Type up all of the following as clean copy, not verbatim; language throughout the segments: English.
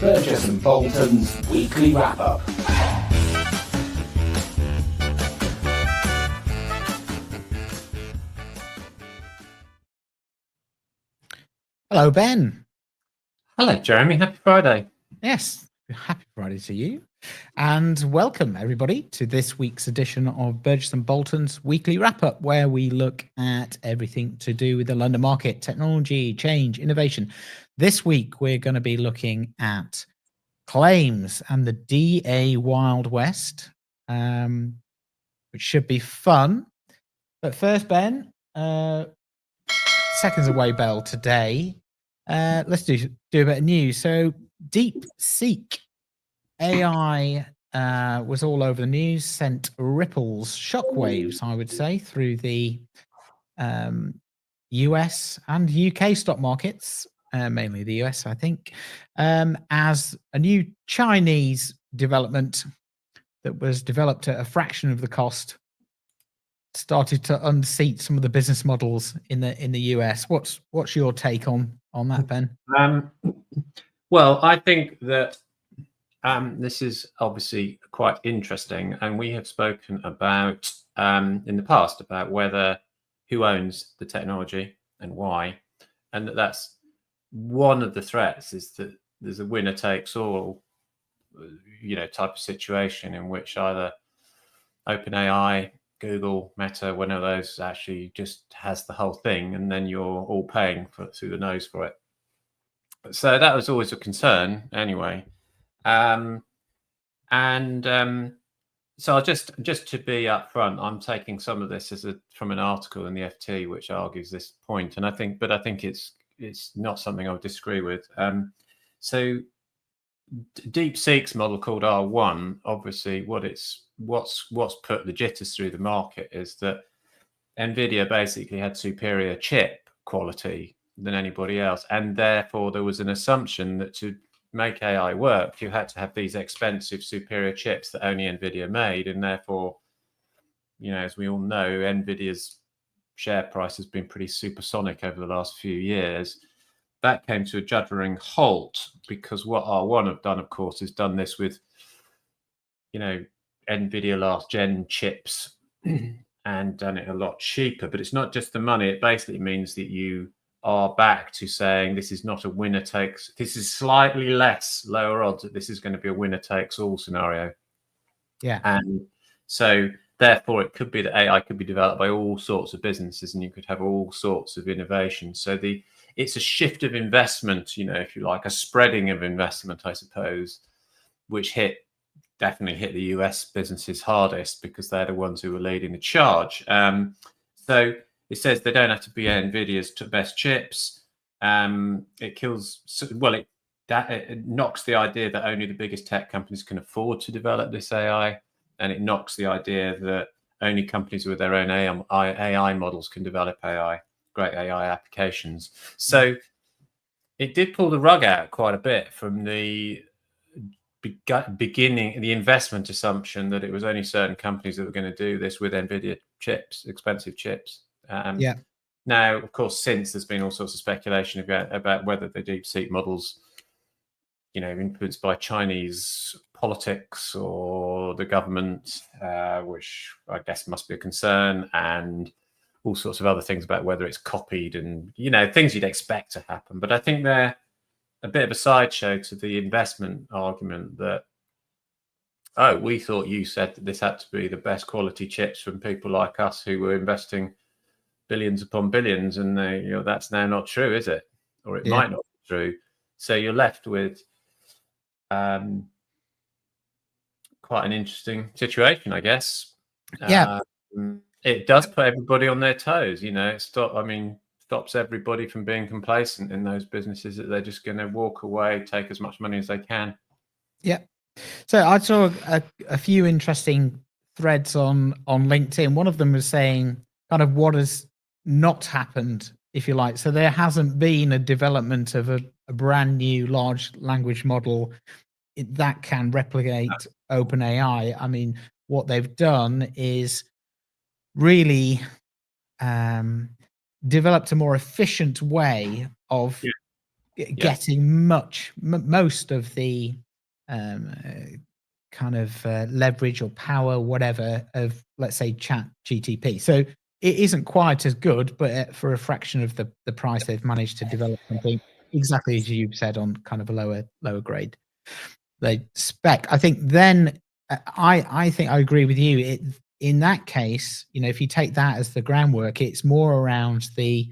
Burgess and Bolton's weekly wrap-up. Hello, Ben. Hello, Jeremy. Happy Friday. Yes, happy Friday to you. And welcome, everybody, to this week's edition of Burgess and Bolton's weekly wrap-up, where we look at everything to do with the London market, technology, change, innovation. This week, we're going to be looking at claims and the DA Wild West, which should be fun. But first, Ben, seconds away bell today. Let's do a bit of news. So DeepSeek AI was all over the news, sent ripples, shockwaves, I would say, through the US and UK stock markets, mainly the US, I think, as a new Chinese development that was developed at a fraction of the cost started to unseat some of the business models in the US. What's your take on that, Ben? Well, I think that this is obviously quite interesting, and we have spoken about in the past about who owns the technology and why, and that's one of the threats is that there's a winner takes all, type of situation in which either OpenAI, Google, Meta, one of those actually just has the whole thing, and then you're all paying through the nose for it. So that was always a concern, anyway. So just to be upfront, I'm taking some of this from an article in the FT which argues this point, and I think it's not something I would disagree with. So DeepSeek's model called R1, obviously, what's put the jitters through the market is that NVIDIA basically had superior chip quality than anybody else, and therefore there was an assumption that to make AI work, you had to have these expensive, superior chips that only NVIDIA made, and therefore, as we all know, NVIDIA's share price has been pretty supersonic over the last few years. That came to a juddering halt because what R1 have done, of course, is done this with, NVIDIA last gen chips and done it a lot cheaper. But it's not just the money. It basically means that you are back to saying this is not a winner takes. This is slightly lower odds that this is going to be a winner takes all scenario. Yeah. And so therefore it could be that AI could be developed by all sorts of businesses and you could have all sorts of innovation. So it's a shift of investment, if you like, a spreading of investment, I suppose, which definitely hit the US businesses hardest because they're the ones who were leading the charge. So it says they don't have to be NVIDIA's best chips. It knocks the idea that only the biggest tech companies can afford to develop this AI, and it knocks the idea that only companies with their own AI models can develop great AI applications. So it did pull the rug out quite a bit from the beginning, the investment assumption that it was only certain companies that were going to do this with NVIDIA chips, expensive chips. Now, of course, since there's been all sorts of speculation about whether the DeepSeek models, influenced by Chinese politics or the government, which I guess must be a concern, and all sorts of other things about whether it's copied and, things you'd expect to happen. But I think they're a bit of a sideshow to the investment argument that, we thought you said that this had to be the best quality chips from people like us who were investing billions upon billions, and that's now not true, is it? Or it might not be true. So you're left with quite an interesting situation, I guess. It does put everybody on their toes. It stops everybody from being complacent in those businesses that they're just going to walk away, take as much money as they can. Yeah. So I saw a few interesting threads on LinkedIn. One of them was saying kind of what has not happened, if you like. So there hasn't been a development of a brand new large language model that can replicate OpenAI. I mean, what they've done is really developed a more efficient way of getting most of the kind of leverage or power, whatever, of, let's say, Chat GTP. So it isn't quite as good, but for a fraction of the price, they've managed to develop something exactly as you've said, on kind of a lower grade spec. I think then I think I agree with you. In that case, if you take that as the groundwork, it's more around the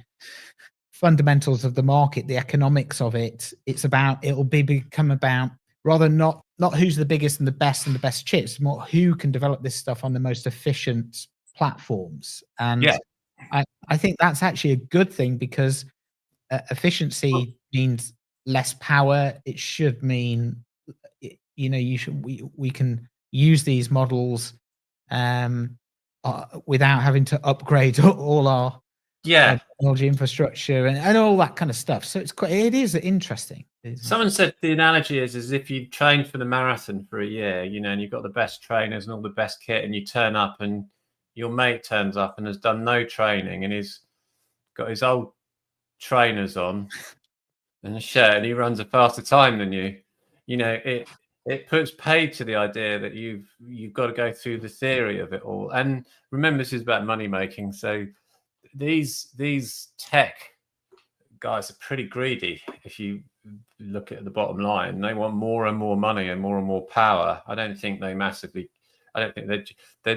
fundamentals of the market, the economics of it. It'll become about, rather not who's the biggest and the best chips, more who can develop this stuff on the most efficient platforms. And I think that's actually a good thing, because efficiency means less power. It should mean we can use these models without having to upgrade all our technology infrastructure and all that kind of stuff. So it is interesting. Someone said the analogy is as if you trained for the marathon for a year, and you've got the best trainers and all the best kit, and you turn up and your mate turns up and has done no training and he's got his old trainers on and a shirt, and he runs a faster time than you. It puts paid to the idea that you've got to go through the theory of it all. And remember, this is about money making. So these tech guys are pretty greedy. If you look at the bottom line, they want more and more money and more power. I don't think they're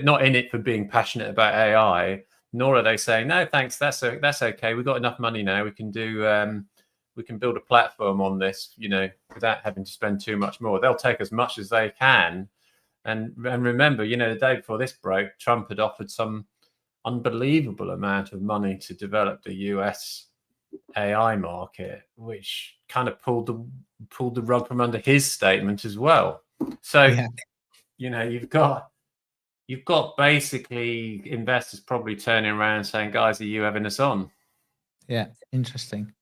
not in it for being passionate about AI, nor are they saying, no, thanks, that's okay. We've got enough money now. We can build a platform on this, without having to spend too much more. They'll take as much as they can. And remember, the day before this broke, Trump had offered some unbelievable amount of money to develop the US AI market, which kind of pulled the rug from under his statement as well. So, you've got basically investors probably turning around saying, guys, are you having us on? Yeah, interesting.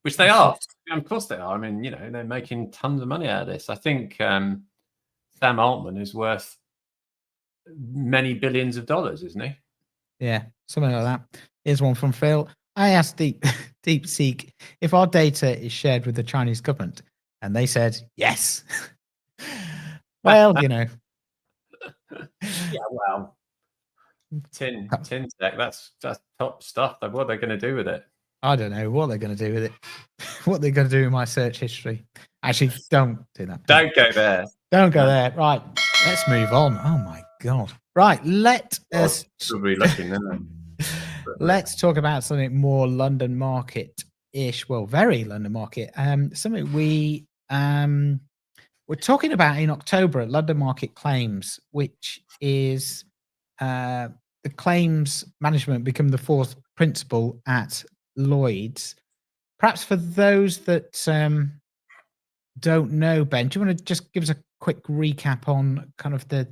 Which they are. Of course they are. I mean, they're making tons of money out of this. I think Sam Altman is worth many billions of dollars, isn't he? Yeah, something like that. Here's one from Phil. I asked DeepSeek if our data is shared with the Chinese government, and they said yes. Well, Yeah, well, tin tech, that's top stuff. What are they going to do with it? I don't know what they're going to do with it. What they're going to do in my search history. Actually, don't do that. Don't go there. Don't go there. Right, let's move on. Oh my God. Right, let us. Probably looking, isn't it? Let's talk about something more London market-ish. Well, very London market. Something we're talking about in October at London Market Claims, which is the claims management become the fourth principle at Lloyd's. Perhaps for those that don't know, Ben, do you want to just give us a quick recap on kind of the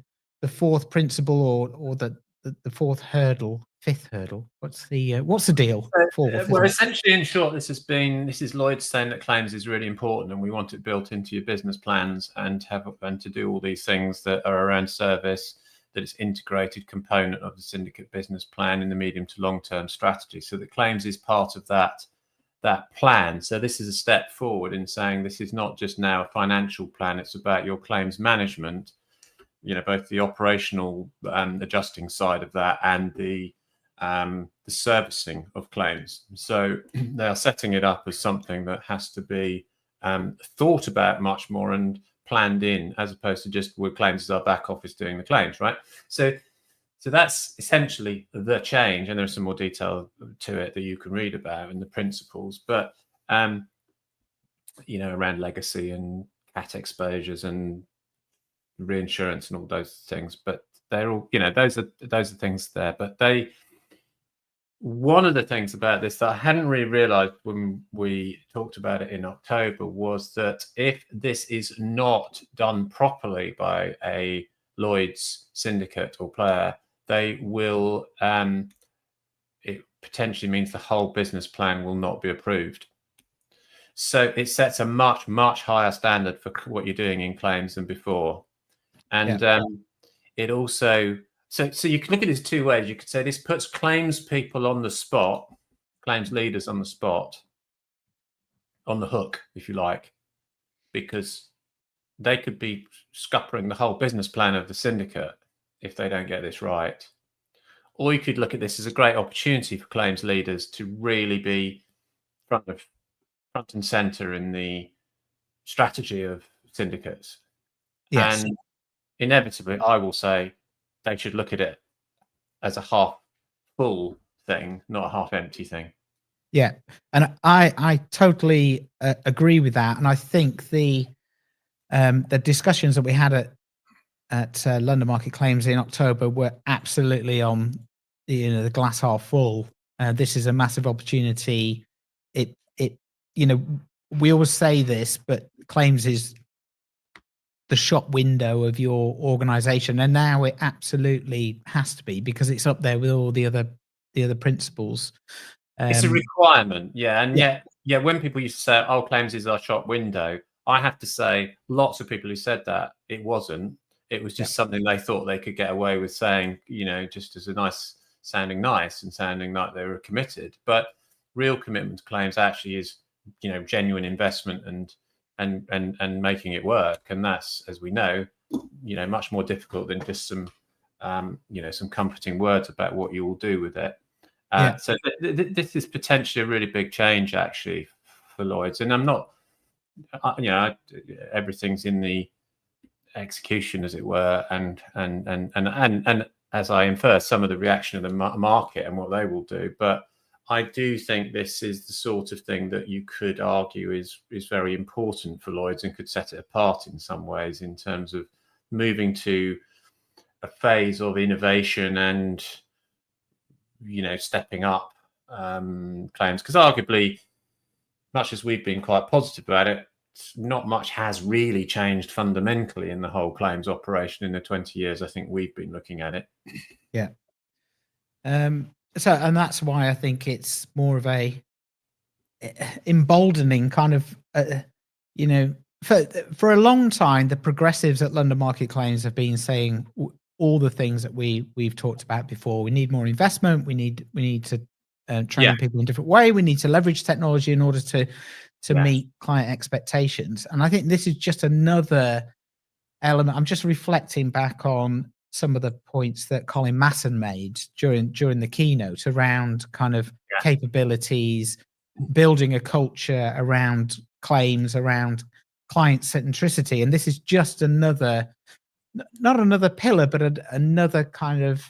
fourth principle or the fourth hurdle, fifth hurdle? What's the deal? Well, essentially, in short, this is Lloyd saying that claims is really important, and we want it built into your business plans and to do all these things that are around service, that it's integrated component of the syndicate business plan in the medium to long term strategy. So the claims is part of that plan. So this is a step forward in saying this is not just now a financial plan, it's about your claims management, both the operational adjusting side of that and the servicing of claims. So they are setting it up as something that has to be thought about much more and planned in, as opposed to just with claims as our back office doing the claims, right? So that's essentially the change, and there's some more detail to it that you can read about in the principles, but around legacy and cat exposures and reinsurance and all those things. But they're all, those are things there. But one of the things about this that I hadn't really realized when we talked about it in October was that if this is not done properly by a Lloyd's syndicate or player, they will, it potentially means the whole business plan will not be approved. So it sets a much, much higher standard for what you're doing in claims than before. And it also, so you can look at this two ways. You could say this puts claims people on the spot, claims leaders on the spot, on the hook, if you like, because they could be scuppering the whole business plan of the syndicate if they don't get this right. Or you could look at this as a great opportunity for claims leaders to really be front and center in the strategy of syndicates. Yes. And inevitably, I will say they should look at it as a half full thing, not a half empty thing. Yeah, and I totally agree with that, and I think the discussions that we had at London Market Claims in October were absolutely on the glass half full. This is a massive opportunity. It we always say this, but claims is the shop window of your organization, and now it absolutely has to be, because it's up there with all the other principles. It's a requirement, yeah. And yet, when people used to say, "Oh, claims is our shop window," I have to say, lots of people who said that, it wasn't. It was just something they thought they could get away with saying, just as a sounding nice and sounding like they were committed. But real commitment to claims actually is, genuine investment and making it work. And that's, as we know, much more difficult than just some comforting words about what you will do with it. So this is potentially a really big change, actually, for Lloyd's. And I'm not, everything's in the execution, as it were, and as I infer, some of the reaction of the market and what they will do. But I do think this is the sort of thing that you could argue is very important for Lloyd's and could set it apart in some ways, in terms of moving to a phase of innovation and stepping up claims. Because arguably, much as we've been quite positive about it, not much has really changed fundamentally in the whole claims operation in the 20 years I think we've been looking at it. Yeah. So, and that's why I think it's more of a emboldening kind of, for a long time, the progressives at London Market Claims have been saying all the things that we've talked about before. We need more investment. We need to train people in a different way. We need to leverage technology in order to meet client expectations. And I think this is just another element. I'm just reflecting back on some of the points that Colin Masson made during the keynote around kind of capabilities, building a culture around claims, around client centricity. And this is just not another pillar, but another kind of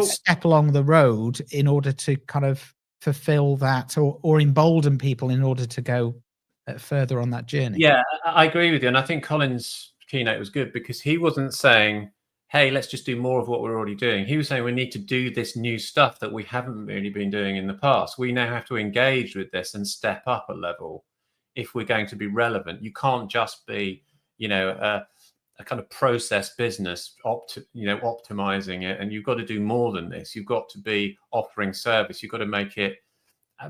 step along the road in order to kind of fulfill that or embolden people in order to go further on that journey. Yeah, I agree with you. And I think Colin's keynote was good, because he wasn't saying, hey, let's just do more of what we're already doing. He was saying we need to do this new stuff that we haven't really been doing in the past. We now have to engage with this and step up a level if we're going to be relevant. You can't just be, a kind of process business, optimizing it. And you've got to do more than this. You've got to be offering service. You've got to make it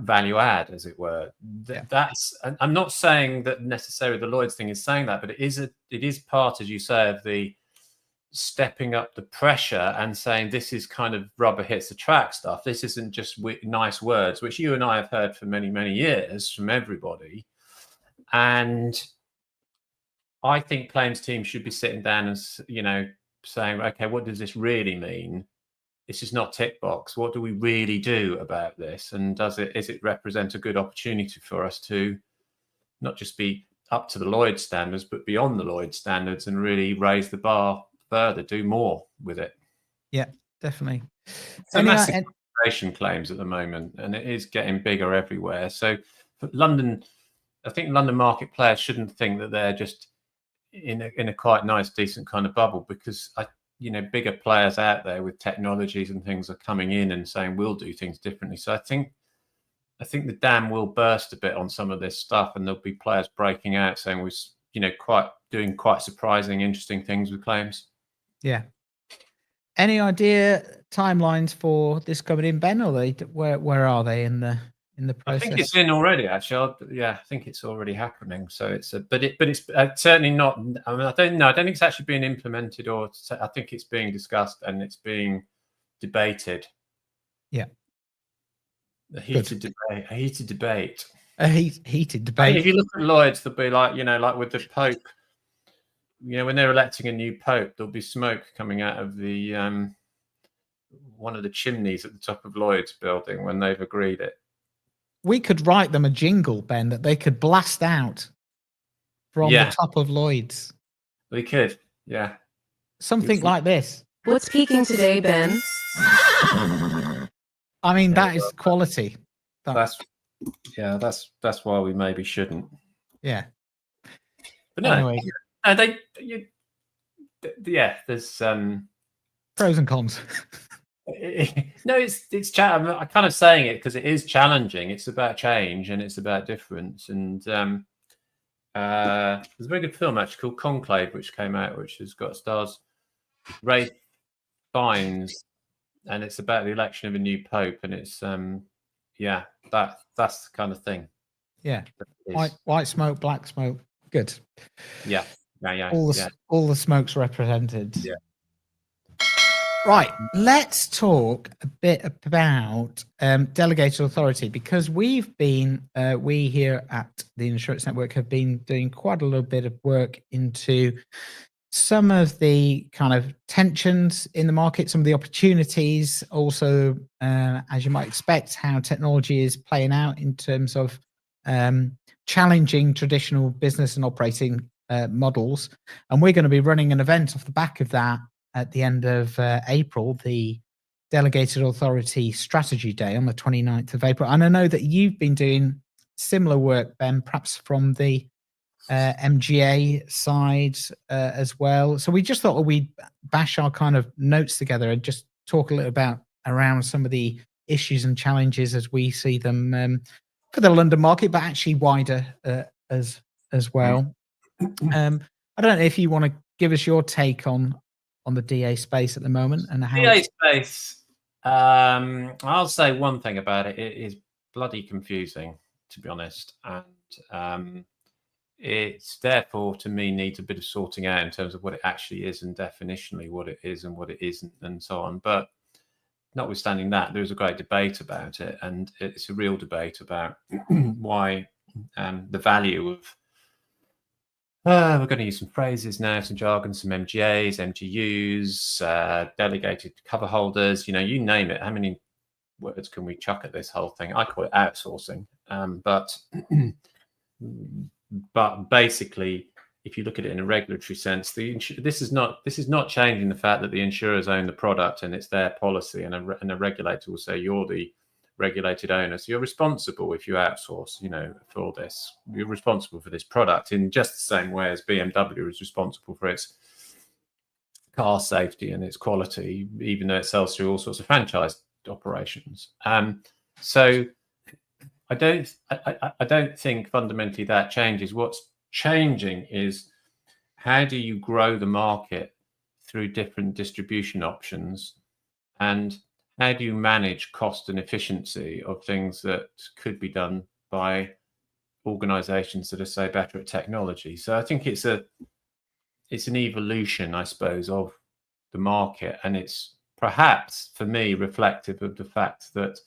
value add, as it were. That's, I'm not saying that necessarily the Lloyd's thing is saying that, but it is part, as you say, of the stepping up the pressure and saying this is kind of rubber hits the track stuff. This isn't just nice words, which you and I have heard for many, many years from everybody. And I think claims teams should be sitting down and, saying, okay, what does this really mean? This is not tick box. What do we really do about this? And is it represent a good opportunity for us to not just be up to the Lloyd standards, but beyond the Lloyd standards, and really raise the bar further, do more with it? Yeah, definitely. It's a massive concentration claims at the moment, and it is getting bigger everywhere. So for London, I think London market players shouldn't think that they're just in a quite nice, decent kind of bubble, because bigger players out there with technologies and things are coming in and saying we'll do things differently. So I think the dam will burst a bit on some of this stuff, and there'll be players breaking out saying we're doing quite surprising, interesting things with claims. Yeah. Any idea timelines for this coming in, Ben? Or where are they in the process? I think it's in already, actually. I think it's already happening. So it's but it's certainly not. I mean, I don't know. I don't think it's actually being implemented, or I think it's being discussed and it's being debated. Yeah. A heated debate. A heated I mean, debate. if you look at Lloyd's, there'll be like with the Pope, when they're electing a new Pope, there'll be smoke coming out of the one of the chimneys at the top of Lloyd's building when they've agreed it. We could write them a jingle, Ben, that they could blast out from the top of Lloyd's. We could, yeah. Something like this. What's peaking today, Ben? I mean, that is quality. That's why we maybe shouldn't. Yeah. But no, anyway, there's pros and cons. No, it's I'm kind of saying it because it is challenging. It's about change and it's about difference. And there's a very good film actually called Conclave, which came out, which has got stars Ray Fiennes, and it's about the election of a new pope. And it's that's the kind of thing. Yeah, white smoke, black smoke. Good. Yeah. All the smokes represented. Yeah. Right, let's talk a bit about delegated authority, because we here at the Insurance Network have been doing quite a little bit of work into some of the kind of tensions in the market, some of the opportunities, also, as you might expect, how technology is playing out in terms of challenging traditional business and operating models. And we're going to be running an event off the back of that at the end of April, the Delegated Authority Strategy Day on the 29th of April. And I know that you've been doing similar work, Ben, perhaps from the MGA side as well. So we just thought we'd bash our kind of notes together and just talk a little about around some of the issues and challenges as we see them for the London market, but actually wider as well. I don't know if you want to give us your take on the DA space at the moment and how DA space. I'll say one thing about it. It is bloody confusing, to be honest, and it's therefore to me needs a bit of sorting out in terms of what it actually is and definitionally what it is and what it isn't and so on. But notwithstanding that, there is a great debate about it, and it's a real debate about why the value of we're going to use some phrases now, some jargon, some MGAs, MGUs, delegated cover holders, you name it. How many words can we chuck at this whole thing? I call it outsourcing. But basically, if you look at it in a regulatory sense, this is not changing the fact that the insurers own the product and it's their policy, and a regulator will say you're the regulated owner, so you're responsible if you outsource, for this. You're responsible for this product in just the same way as BMW is responsible for its car safety and its quality, even though it sells through all sorts of franchise operations. So I don't think fundamentally that changes. What's changing is how do you grow the market through different distribution options, and how do you manage cost and efficiency of things that could be done by organizations that are so better at technology? So I think it's an evolution, I suppose, of the market, and it's perhaps for me reflective of the fact that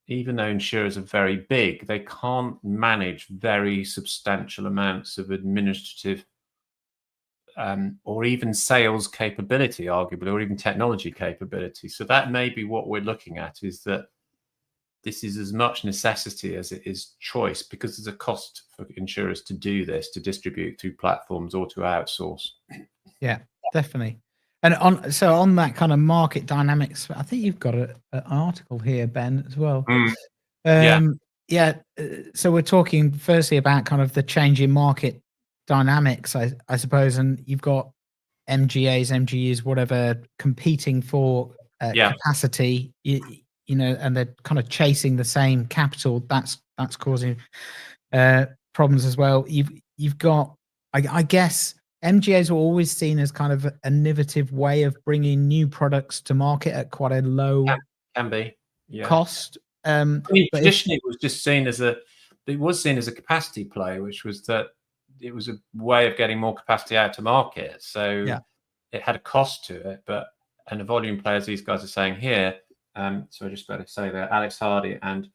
even though insurers are very big, they can't manage very substantial amounts of administrative or even sales capability, arguably, or even technology capability. So that may be what we're looking at, is that this is as much necessity as it is choice, because there's a cost for insurers to do this, to distribute through platforms or to outsource. Yeah, definitely. And on that kind of market dynamics, I think you've got an article here, Ben, as well. So we're talking firstly about kind of the changing market dynamics, I suppose, and you've got MGAs, MGUs, whatever, competing for capacity, and they're kind of chasing the same capital. That's causing problems as well. You've got, I guess, MGAs were always seen as kind of an innovative way of bringing new products to market at quite a low cost. Traditionally, it was just seen as a capacity play, which was that it was a way of getting more capacity out to market. So it had a cost to it, and the volume play, as these guys are saying here. So I just better say that Alex Hardy and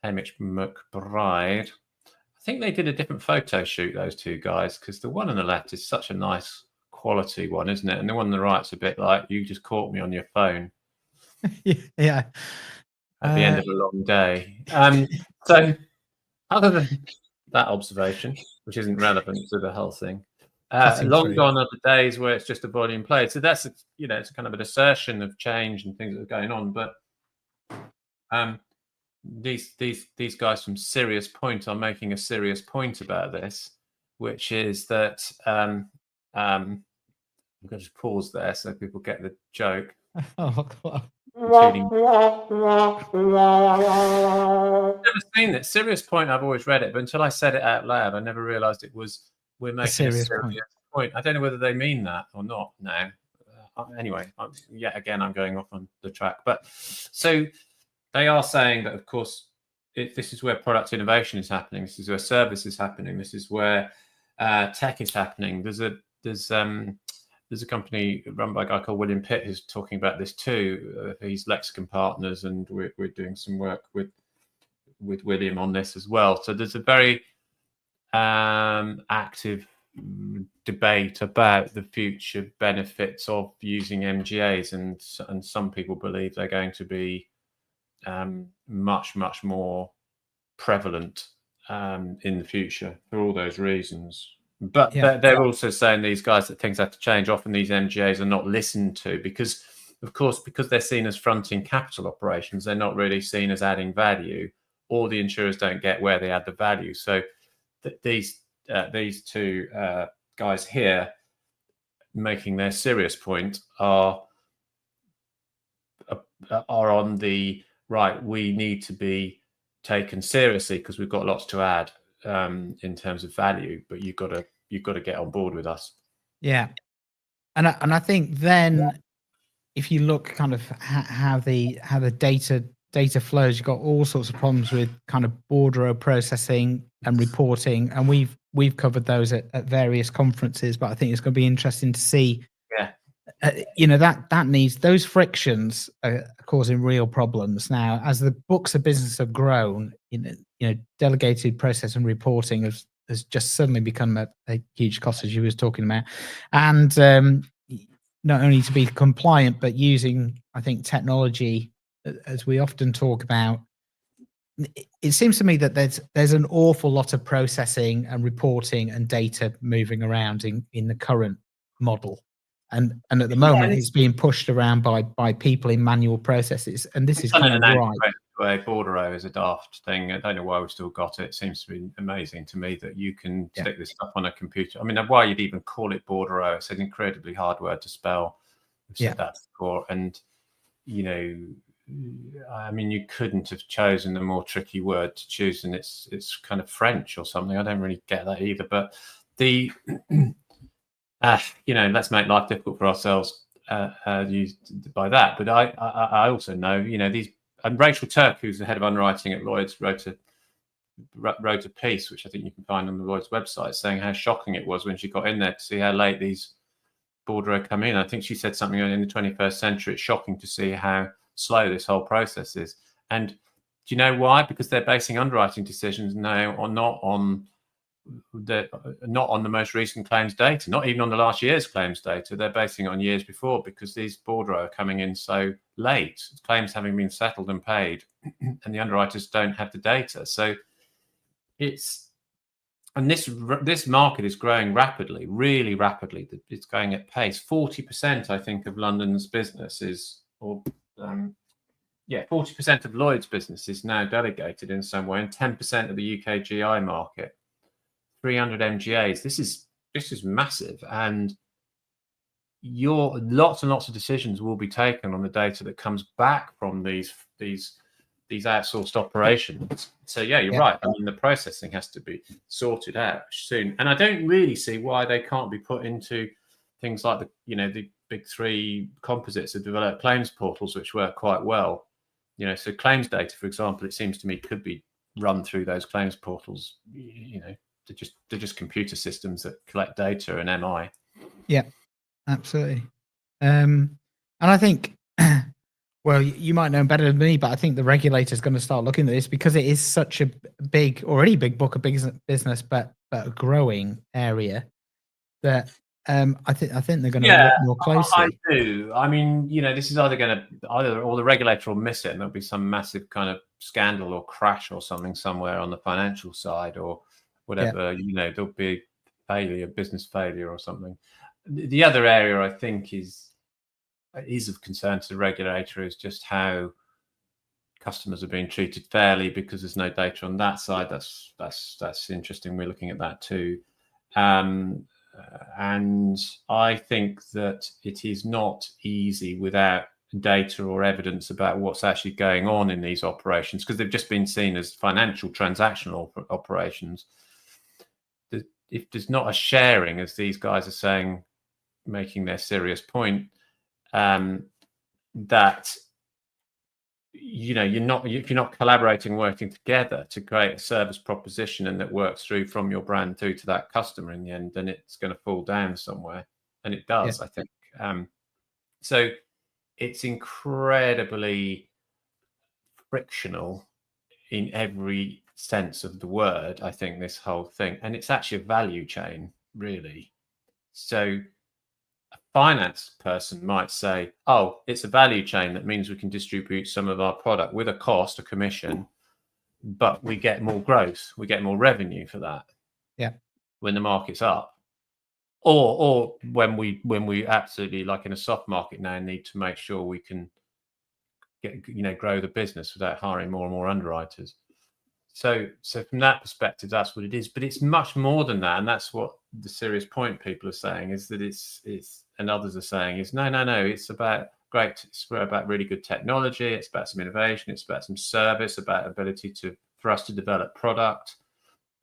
Hamish McBride. I think they did a different photo shoot, those two guys, because the one on the left is such a nice quality one, isn't it? And the one on the right's a bit like you just caught me on your phone. Yeah. At the end of a long day. So other than that observation, which isn't relevant to the whole thing, long gone are the days where it's just a volume play. So that's, it's kind of an assertion of change and things that are going on. But these guys from Serious Point are making a serious point about this, which is that I'm going to just pause there so people get the joke. Oh, God. I've never seen it. Serious Point, I've always read it, but until I said it out loud, I never realised we're making a serious point. I don't know whether they mean that or not now. Anyway, yet again, I'm going off on the track. But so they are saying that, of course, this is where product innovation is happening. This is where service is happening. This is where tech is happening. There's a company run by a guy called William Pitt who's talking about this too. He's Lexicon Partners, and we're doing some work with William on this as well. So there's a very active debate about the future benefits of using MGAs, and some people believe they're going to be much more prevalent in the future for all those reasons. But they're also saying, these guys, that things have to change. Often these MGAs are not listened to because they're seen as fronting capital operations. They're not really seen as adding value, or the insurers don't get where they add the value. So these two guys here making their serious point are on the right. We need to be taken seriously because we've got lots to add in terms of value, but you've got to get on board with us. Yeah, and I think then if you look kind of how the data flows, you've got all sorts of problems with kind of bordereau processing and reporting, and we've covered those at various conferences. But I think it's going to be interesting to see. Yeah. That needs, those frictions are causing real problems now as the books of business have grown. Delegated process and reporting has just suddenly become a huge cost, as you was talking about, and not only to be compliant but using, I think, technology, as we often talk about. It seems to me that there's an awful lot of processing and reporting and data moving around in the current model. And at the moment, it's being pushed around by people in manual processes, and this is kind of right. Bordereau is a daft thing. I don't know why we've still got it. It seems to be amazing to me that you can stick this stuff on a computer. I mean, why you'd even call it Bordereau? It's an incredibly hard word to spell. We've said that before, and I mean, you couldn't have chosen a more tricky word to choose, and it's kind of French or something. I don't really get that either. But let's make life difficult for ourselves by that. But I also know, these, and Rachel Turk, who's the head of underwriting at Lloyd's, wrote a piece, which I think you can find on the Lloyd's website, saying how shocking it was when she got in there to see how late these bordereau come in. I think she said something in the 21st century. It's shocking to see how slow this whole process is. And do you know why? Because they're basing underwriting decisions now not on the most recent claims data, not even on the last year's claims data. They're basing it on years before, because these bordereau are coming in so late, claims having been settled and paid, and the underwriters don't have the data. So this market is growing rapidly, really rapidly. It's going at pace. 40%, I think, of London's business is, 40% of Lloyd's business is now delegated in some way, and 10% of the UK GI market. 300 MGAs. This is massive, and lots and lots of decisions will be taken on the data that comes back from these outsourced operations. So you're right. I mean, the processing has to be sorted out soon, and I don't really see why they can't be put into things like the big three composites have developed claims portals which work quite well. So claims data, for example, it seems to me could be run through those claims portals. They're just computer systems that collect data and MI. Yeah, absolutely. And I think Well, you might know better than me, but I think the regulator is going to start looking at this because it is such a already big book of business, but a growing area that I think they're going to look more closely. I do. I mean, this is either or the regulator will miss it, and there'll be some massive kind of scandal or crash or something somewhere on the financial side or whatever. There'll be business failure or something. The other area I think is of concern to the regulator is just how customers are being treated fairly, because there's no data on that side. That's interesting. We're looking at that too. And I think that it is not easy without data or evidence about what's actually going on in these operations, because they've just been seen as financial transactional operations. If there's not a sharing, as these guys are saying, making their serious point, that if you're not collaborating, working together to create a service proposition and that works through from your brand through to that customer in the end, then it's going to fall down somewhere, and it does. I think so. It's incredibly frictional in every sense of the word, I think, this whole thing, and it's actually a value chain, really. So a finance person might say, oh, it's a value chain, that means we can distribute some of our product with a cost, a commission, but we get more growth, we get more revenue for that when the market's up, or when we absolutely, like in a soft market now, need to make sure we can grow the business without hiring more and more underwriters. So from that perspective, that's what it is. But it's much more than that, and that's what the serious point people are saying, is that it's and others are saying is no. It's about really good technology. It's about some innovation. It's about some service. About ability for us to develop product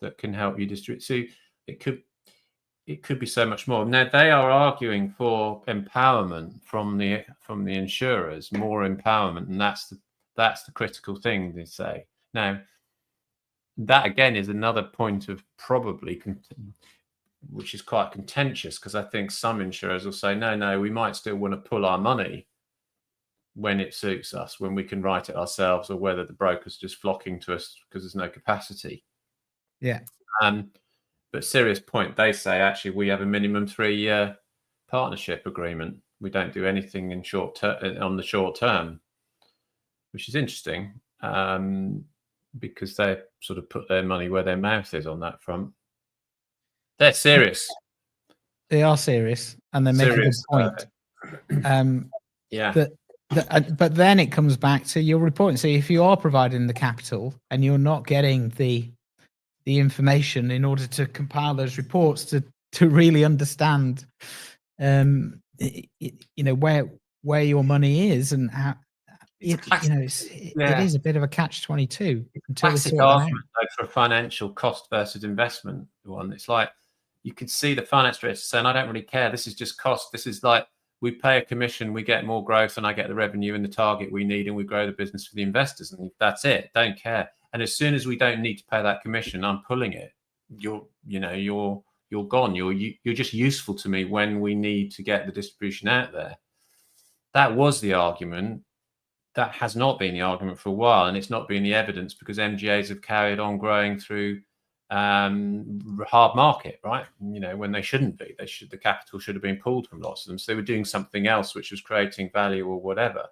that can help you distribute. So it could be so much more. Now they are arguing for empowerment from the insurers, more empowerment, and that's the critical thing they say. Now, that again is another point of which is quite contentious, because I think some insurers will say, no, we might still want to pull our money when it suits us, when we can write it ourselves, or whether the broker's just flocking to us because there's no capacity. Yeah. But serious point, they say actually we have a minimum 3-year partnership agreement. We don't do anything on the short term, which is interesting. Because they sort of put their money where their mouth is on that front. They're serious. They are serious, and they make a good point. But then it comes back to your reporting. So if you are providing the capital and you're not getting the information in order to compile those reports to really understand, where your money is and how. It is a bit of a catch-22. Classic argument for a financial cost versus investment one. It's like you could see the finance director saying, I don't really care. This is just cost. This is like we pay a commission, we get more growth, and I get the revenue and the target we need, and we grow the business for the investors. And that's it. Don't care. And as soon as we don't need to pay that commission, I'm pulling it. You're gone. You're just useful to me when we need to get the distribution out there. That was the argument. That has not been the argument for a while, and it's not been the evidence, because MGAs have carried on growing through hard market, right? When they shouldn't be. The capital should have been pulled from lots of them. So they were doing something else which was creating value or whatever,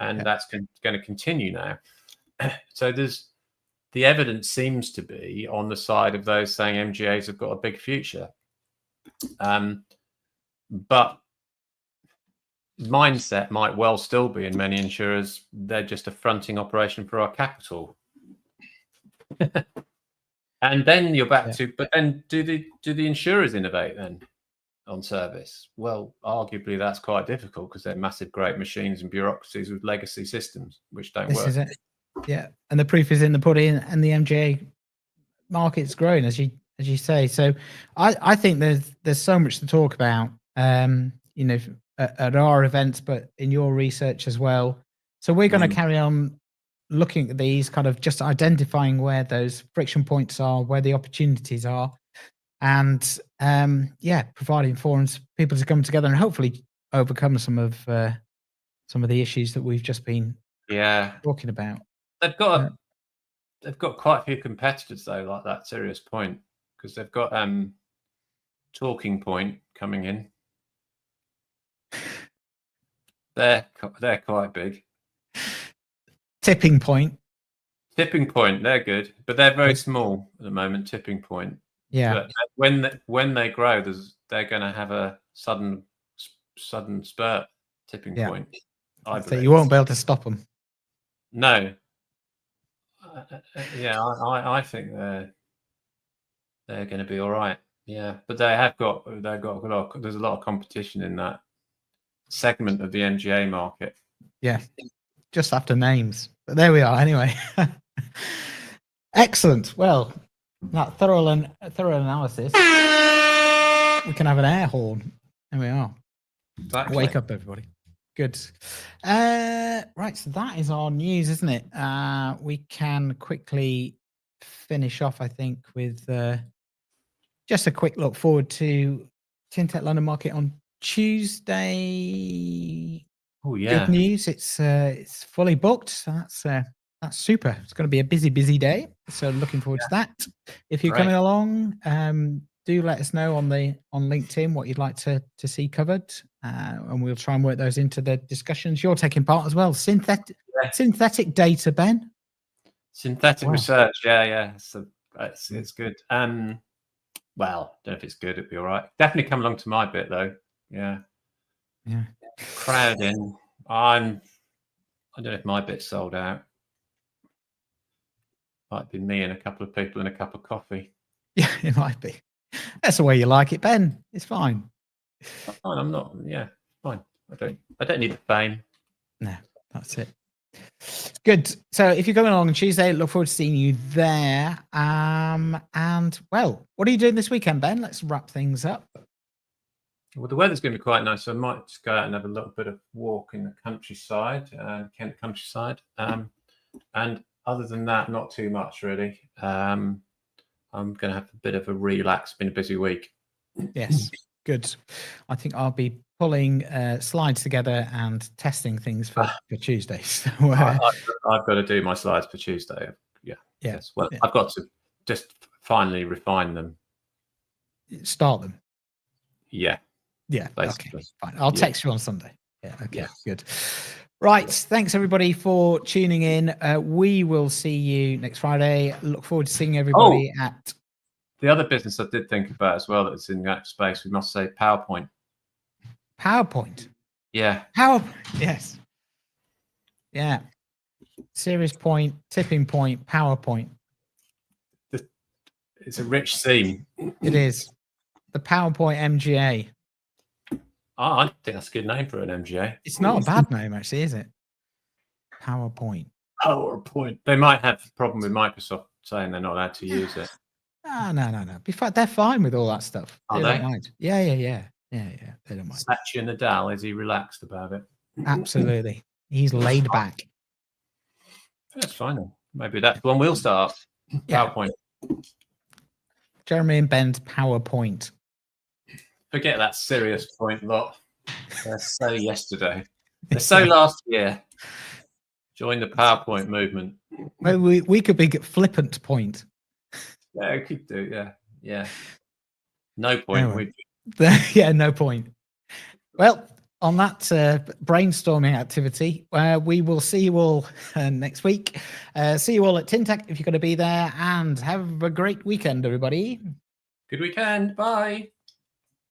and that's going to continue now. So the evidence seems to be on the side of those saying MGAs have got a big future, but mindset might well still be in many insurers, they're just a fronting operation for our capital. And then you're back to, but then do the insurers innovate then on service? Well, arguably that's quite difficult, because they're massive great machines and bureaucracies with legacy systems which don't work. This is it. Yeah, and the proof is in the pudding, and the MGA market's growing, as you say. So I think there's so much to talk about, at our events, but in your research as well. So we're going to carry on looking at these, kind of just identifying where those friction points are, where the opportunities are, and providing forums for people to come together and hopefully overcome some of some of the issues that we've just been talking about. They've got quite a few competitors though, like that Serious Point, because they've got Talking Point coming in. They're quite big. Tipping Point, they're good, but they're very small at the moment. Tipping Point, yeah. But when they grow, they're going to have a sudden spurt. Tipping Point, So you won't be able to stop them. No. I think they're going to be all right. Yeah, but they've got there's a lot of competition in that segment of the MGA market. Yeah, just after names. But there we are anyway. Excellent. Well, that thorough analysis. We can have an air horn. There we are. Exactly. Wake up, everybody. Good. Right, so that is our news, isn't it? We can quickly finish off, I think, with just a quick look forward to Tintech London Market on Tuesday. Oh yeah. Good news. It's fully booked. So that's super. It's going to be a busy day. So looking forward to that. If you're coming along, do let us know on LinkedIn what you'd like to see covered, and we'll try and work those into the discussions. You're taking part as well. Synthetic data, Ben. Synthetic research. Yeah. So it's good. Well, don't know if it's good. It'd be all right. Definitely come along to my bit though. Yeah. Crowding. I don't know if my bit's sold out. Might be me and a couple of people and a cup of coffee. Yeah, it might be. That's the way you like it, Ben. It's fine. Fine. I'm not. Yeah, fine. I don't need the fame. No, that's it. Good. So if you're coming along on Tuesday, look forward to seeing you there. And well, what are you doing this weekend, Ben? Let's wrap things up. Well, the weather's going to be quite nice, so I might just go out and have a little bit of walk in the countryside, Kent countryside. And other than that, not too much really. I'm going to have a bit of a relax. It's been a busy week. Yes, good. I think I'll be pulling slides together and testing things for Tuesday. So, I've got to do my slides for Tuesday. Yeah. Yes. Well, I've got to just finally refine them. Start them. Yeah. Yeah. Basically. Okay. Fine. I'll text you on Sunday. Yeah. Okay. Good. Right. Thanks everybody for tuning in. We will see you next Friday. Look forward to seeing everybody at. The other business I did think about as well that's in that space, we must say PowerPoint. PowerPoint. Yeah. PowerPoint. Yes. Yeah. Serious Point, Tipping Point, PowerPoint. It's a rich theme. It is. The PowerPoint MGA. I think that's a good name for an MGA. It's not a bad name, actually, is it? PowerPoint. PowerPoint. They might have a problem with Microsoft saying they're not allowed to use it. No. They're fine with all that stuff. Are they? Don't mind. Yeah. They don't mind. Satya Nadal, is he relaxed about it? Absolutely. He's laid back. That's fine then. Maybe that's one we'll start. PowerPoint. Jeremy and Ben's PowerPoint. Forget that Serious Point lot. They're so yesterday. They're so last year. Join the PowerPoint movement. Well, we could be Flippant Point. Yeah, we could do. Yeah. No point. Anyway. Yeah, no point. Well, on that brainstorming activity, we will see you all next week. See you all at Tintech if you're going to be there, and have a great weekend, everybody. Good weekend. Bye.